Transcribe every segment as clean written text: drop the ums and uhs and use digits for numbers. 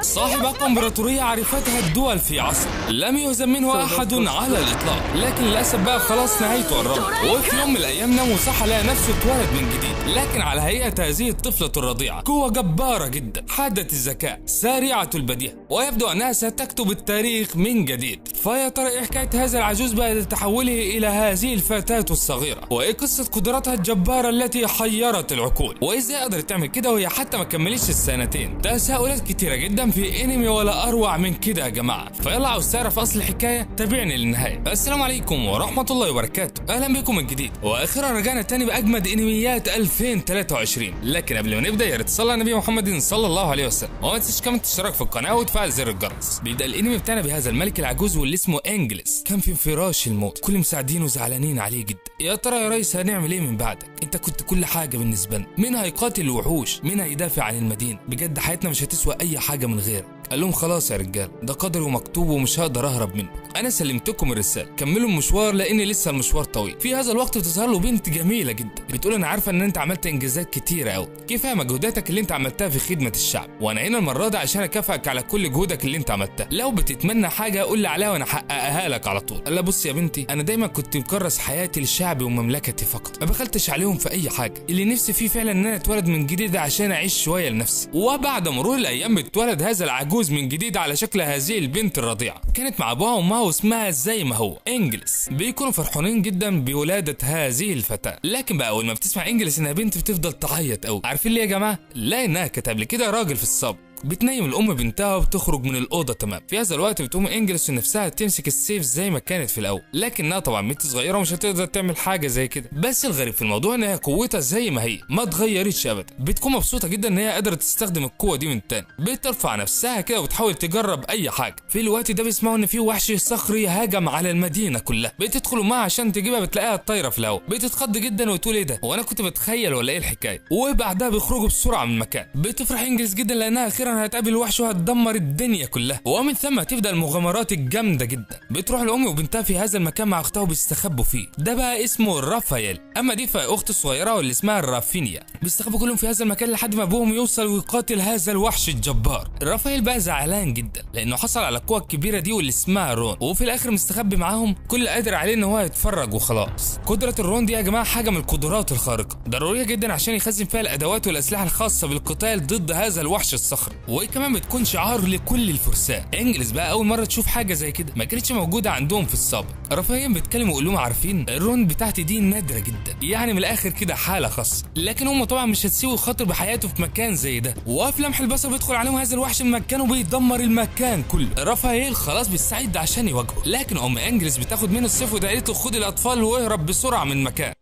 صاحب أقوى إمبراطورية عرفتها الدول في عصر لم يهزم منه أحد على الإطلاق، لكن للأسف بقى خلاص نهايته قربت. وفي يوم من الأيام نام وصحى لقى نفسه اتولد من جديد، لكن على هيئة هذه الطفلة الرضيعة، قوة جبارة جدا، حادة الذكاء، سريعة البديهة، ويبدو أنها ستكتب التاريخ من جديد. فيا ترى إيه حكاية هذا العجوز بعد تحوله إلى هذه الفتاة الصغيرة؟ وإيه قصة قدراتها الجبارة التي حيرت العقول؟ وإزاي قدرت تعمل كده وهي حتى ما كملتش السنتين؟ تساؤلات كتيرة جدا في انمي ولا اروع من كده يا جماعه. فيلا عاوز تعرف اصل الحكايه؟ تابعني للنهايه. السلام عليكم ورحمه الله وبركاته، اهلا بكم من جديد، واخيرا رجعنا تاني باجمد انميات 2023. لكن قبل ما نبدا يا ريت تصلي على النبي محمد صلى الله عليه وسلم، وما تنساش كمان تشترك في القناه وتفعل زر الجرس. بيبدا الانمي بتاعنا بهذا الملك العجوز واللي اسمه انجلس، كان في فراش الموت، كل مساعدين وزعلانين عليه جدا. يا ترى يا ريس هنعمل ايه من بعدك؟ انت كنت كل حاجه بالنسبه لنا، مين هيقاتل الوحوش، مين هيدافع عن المدينه، بجد حياتنا مش هتسوى اي حاجه من غيرك. قال لهم خلاص يا رجال، ده قدر ومكتوب ومش هقدر اهرب منه، انا سلمتكم الرساله، كملوا المشوار لان لسه المشوار طويل. في هذا الوقت بتظهر له بنت جميله جدا، بتقول انا عارفه ان انت عملت انجازات كتيره قوي، كفايه مجهوداتك اللي انت عملتها في خدمه الشعب، وانا هنا المره دي عشان اكافئك على كل جهودك اللي انت عملتها. لو بتتمنى حاجه قول لي عليها وانا احققها لك على طول. قال لها بص يا بنتي، انا دايما كنت مكرس حياتي لشعبي ومملكتي فقط، ما بخلتش عليهم في اي حاجه، اللي نفسي فيه فعلا ان انا اتولد من جديد عشان اعيش شويه لنفسي. وبعد مرور الايام اتولد هذا العجوز من جديد على شكل هذه البنت الرضيعه، كانت مع ابوها وامها واسمها زي ما هو انجلس. بيكونوا فرحانين جدا بولاده هذه الفتاه، لكن بقى اول ما بتسمع انجلس انها بنت بتفضل تعيط قوي. عارفين ليه يا جماعه؟ لا انها كانت قبل كده راجل في السابق، بتنيم الام بنتها وبتخرج من الاوضه تمام. في هذا الوقت بتقوم انجلس نفسها تمسك السيف زي ما كانت في الاول، لكنها طبعا بنت صغيره ومش هتقدر تعمل حاجه زي كده. بس الغريب في الموضوع ان هي قوتها زي ما هي، ما اتغيرتش ابدا. بتكون مبسوطه جدا ان هي قادره تستخدم القوه دي من تاني، بترفع نفسها كده وتحاول تجرب اي حاجه. في الوقت ده بيسمعوا ان في وحش صخري هاجم على المدينه كلها، بتدخلوا معاها عشان تجيبها، بتلاقيها طايره في الهواء، بتتخض جدا وتقول ايه ده، وانا كنت بتخيل ولا ايه الحكايه؟ وبعدها بيخرجوا بسرعه من المكان. بتفرح انجلس جدا لانها اخيرا هتقابل وحش هتدمر الدنيا كلها، ومن ثم تبدا المغامرات الجامده جدا. بتروح الام وبنتها في هذا المكان مع اختها وبيستخبوا فيه، ده بقى اسمه رافائيل، اما دي فاخت الصغيره واللي اسمها رافينيا. بيستخبوا كلهم في هذا المكان لحد ما ابوهم يوصل ويقاتل هذا الوحش الجبار. رافائيل بقى زعلان جدا لانه حصل على القوه الكبيره دي واللي اسمها رون، وفي الاخر مستخبي معاهم، كل قادر عليه ان هو يتفرج وخلاص. قدره الرون دي يا جماعه حاجه من القدرات الخارقه، ضروريه جدا عشان يخزن فيها الادوات والاسلحه الخاصه بالقتال ضد هذا الوحش الصخري، وكمان بتكون شعار لكل الفرسان. انجلس بقى اول مره تشوف حاجه زي كده، ما كانتش موجوده عندهم في السابق. رافائيل بيتكلم ويقول لهم عارفين الرون بتاعتي دي نادره جدا، يعني من الاخر كده حاله خاصه، لكن هم طبعا مش هتسيبوا خاطر بحياته في مكان زي ده. وفي لمح البصر بيدخل عليهم هذا الوحش من مكانه وبيدمر المكان كله. رافائيل خلاص بيستعد عشان يواجهه، لكن ام انجلس بتاخد منه السيف وقالت له خد الاطفال واهرب بسرعه من المكان.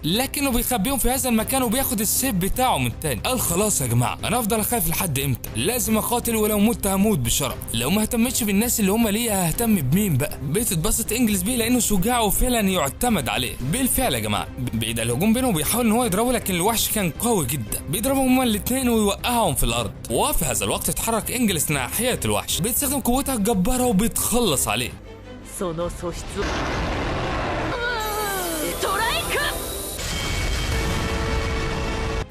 لكنه بيخبيهم في هذا المكان وبياخد السيف بتاعه من تاني. قال خلاص يا جماعه، انا افضل اخاف لحد امتى؟ لازم اقاتل ولو مت هموت بشرف. لو ما اهتمتش بالناس اللي هم ليا ههتم بمين بقى؟ بتتبسط انجلس بيه لانه شجاع وفعلا يعتمد عليه. بالفعل يا جماعه بيبدا الهجوم بينهم وبيحاول ان هو يضربه، لكن الوحش كان قوي جدا، بيضربهم هما الاثنين ويوقعهم في الارض. وفي هذا الوقت اتحرك انجلس ناحيه الوحش، بتستخدم قوتها الجباره وبتخلص عليه.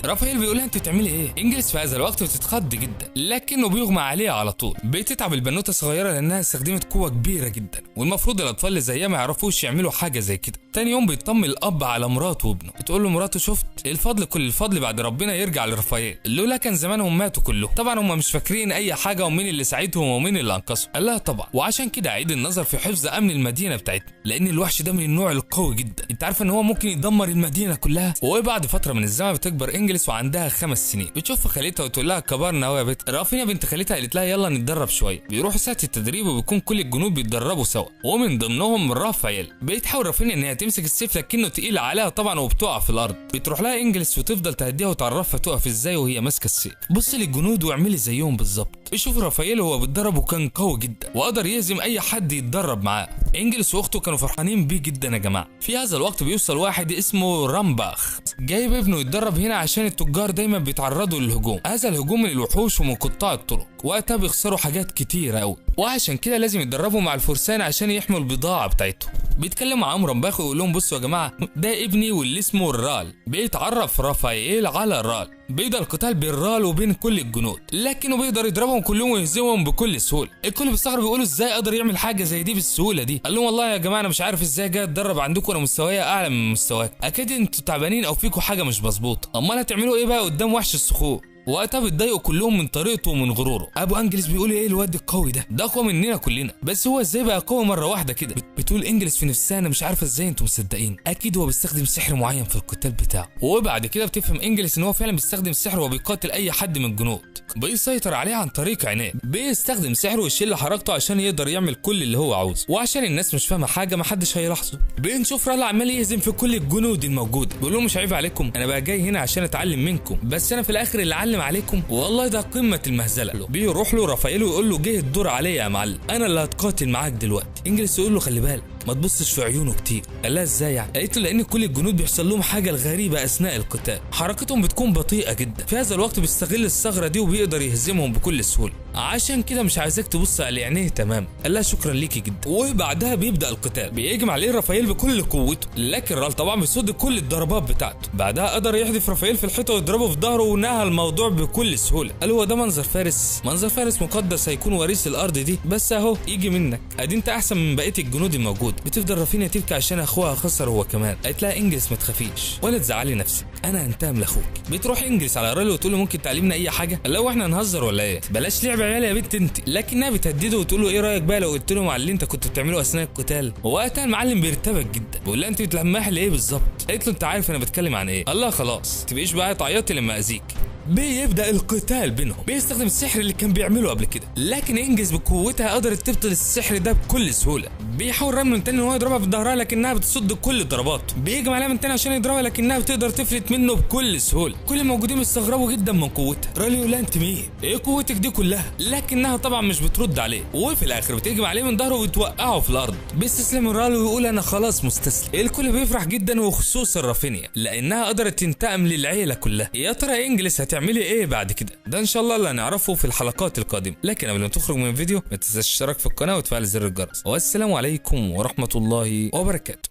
رافائيل بيقول لها انت بتعملي ايه؟ انجلس في هذا الوقت بتتخض جدا، لكنه بيغمى عليها على طول. بتتعب البنوته الصغيره لانها استخدمت قوه كبيره جدا، والمفروض الاطفال اللي زيها ما يعرفوش يعملوا حاجه زي كده. تاني يوم بيطمن الاب على مراته وابنه، بتقول له مراته شفت الفضل، كل الفضل بعد ربنا يرجع لرافائيل، لولا كان زمانهم ماتوا كلهم. طبعا هم مش فاكرين اي حاجه ومين اللي ساعدهم ومين اللي انقذهم. قال لها طبعا، وعشان كده عيد النظر في حفظ امن المدينه بتاعتنا، لان الوحش ده من النوع القوي جدا، انت عارفه ان هو ممكن يدمر المدينه كلها. وبعد فتره من الزمن بتكبر انجلس وعندها 5 سنين، بتشوف خالتها وتقول لها كبرنا اهو يا بنت. رافينيا بنت خالتها قالت لها يلا نتدرب شويه. بيروحوا ساعه التدريب وبيكون كل الجنود بيتدربوا سوا، ومن ضمنهم رافائيل. بتحاول رافينيا ان هي تمسك السيف لكنه تقيل عليها طبعا وبتقع في الارض. بتروح لها انجلس وتفضل تهديها وتعرفها تقف ازاي وهي ماسكه السيف. بصي للجنود واعملي زيهم بالظبط. بيشوف رافائيل وهو بيتدرب وكان قوي جدا وقدر يهزم اي حد يتدرب معاه. انجلس واخته كانوا فرحانين بيه جدا يا جماعه. في هذا الوقت بيوصل واحد اسمه رامباخ، جايب ابنه يتدرب هنا عشان التجار دايما بيتعرضوا للهجوم. هذا الهجوم من الوحوش ومن قطاع الطرق، وقتها بيخسروا حاجات كتيره قوي. وعشان كده لازم يتدربوا مع الفرسان عشان يحموا البضاعه بتاعتهم. بيتكلم معاهم رمباخو ويقول لهم بصوا يا جماعه، ده ابني واللي اسمه الرال، بيتعرف رافائيل على الرال، بيقدر القتال بين الرال وبين كل الجنود، لكنه بيقدر يضربهم كلهم ويهزمهم بكل سهوله. الكل بيستغرب بيقولوا ازاي قدر يعمل حاجه زي دي بالسهوله دي؟ قال لهم والله يا جماعه انا مش عارف ازاي جاي اتدرب عندكم، انا مستواي اعلى من مستواك، اكيد انتوا تعبانين او فيكم حاجه مش مظبوطه، امال هتعملوا ايه بقى قدام وحش الصخور؟ وقتها بيتضايقوا كلهم من طريقته ومن غروره. ابو انجلس بيقول ايه الواد القوي ده اقوى مننا كلنا، بس هو ازاي بقى قوي مره واحده كده؟ بتقول انجلس في نفسها انا مش عارفه ازاي انتوا مصدقين، اكيد هو بيستخدم سحر معين في القتال بتاعه. وبعد كده بتفهم انجلس ان هو فعلا بيستخدم سحر وبيقاتل اي حد من الجنود، بيسيطر عليه عن طريق عينيه، بيستخدم سحره ويشيل حركته عشان يقدر يعمل كل اللي هو عاوزه، وعشان الناس مش فاهمه حاجه محدش هيلاحظه. بنشوف رال عمال يهزم في كل الجنود الموجوده، بيقول لهم مش عيب عليكم، انا بقى جاي هنا عشان اتعلم منكم، بس انا في الاخر اللي اعلم عليكم، والله ده قمه المهزله. بيروح له رافائيل ويقول له جه الدور عليا يا معلم، انا اللي هتقاتل معاك دلوقتي. انجلس يقول له خلي بالك ما تبصش في عيونه كتير. قال لها ازاي يعني؟ قالت له لان كل الجنود بيحصل لهم حاجه غريبه اثناء القتال، حركتهم بتكون بطيئه جدا، في هذا الوقت بيستغل الثغره دي وبيقدر يهزمهم بكل سهوله، عشان كده مش عايزاك تبص على عينيه تمام. قال لها شكرا ليكي جدا. وبعدها بيبدا القتال، بيهجم عليه رافائيل بكل قوته، لكن رال طبعا بيصد كل الضربات بتاعته. بعدها قدر يحدف رافائيل في الحيطه ويضربه في ظهره ونهى الموضوع بكل سهوله. قال هو ده منظر فارس؟ منظر فارس مقدس هيكون وريث الارض دي، بس اهو يجي منك، ادي انت احسن من بقيه الجنود الموجود. بتفضل رافينيا تبكي عشان اخوها خسر هو كمان. قالت لها انجلس ما تخافيش ولا تزعلي نفسك، انا هنتقم لاخوك. بتروح انجلس على رال وتقول له ممكن تعلمنا اي حاجه؟ قال لها احنا نهزر ولا ايه؟ بلاش لعب عيال يا بنت انت. لكنها بتهدده وتقول له ايه رايك بقى لو قلت لهم على اللي انت كنت بتعمله اثناء القتال؟ ووقتها المعلم بيرتبك جدا، بيقول لها انت بتلمح لي ايه بالظبط؟ قالت له انت عارف انا بتكلم عن ايه. قال لها خلاص تبقيش بقى تعيطي لما اذيك. بيبدا القتال بينهم، بيستخدم السحر اللي كان بيعمله قبل كده، لكن انجز بقوتها قدرت تبطل السحر ده بكل سهوله. بيحاول رامي من تاني ان هو يضربها في ظهرها لكنها بتصد كل الضربات، بيهجم عليها من تاني عشان يضربها لكنها بتقدر تفلت منه بكل سهوله. كل الموجودين بيستغربوا جدا من قوتها. رالي يقول لها انت مين؟ ايه قوتك دي كلها؟ لكنها طبعا مش بترد عليه، وفي الاخر بتهجم عليه من ظهره وتوقعه في الارض. بيستسلم رالي ويقول انا خلاص مستسلم. الكل بيفرح جدا وخصوصا رافينيا لانها قدرت تنتقم للعيله كلها. يا ترى انجلس هتعملي ايه بعد كده؟ ده ان شاء الله اللي هنعرفه في الحلقات القادمه، لكن قبل ما تخرج من الفيديو ما تنساش تشترك في القناه وتفعل زر الجرس. والسلام عليكم ورحمه الله وبركاته.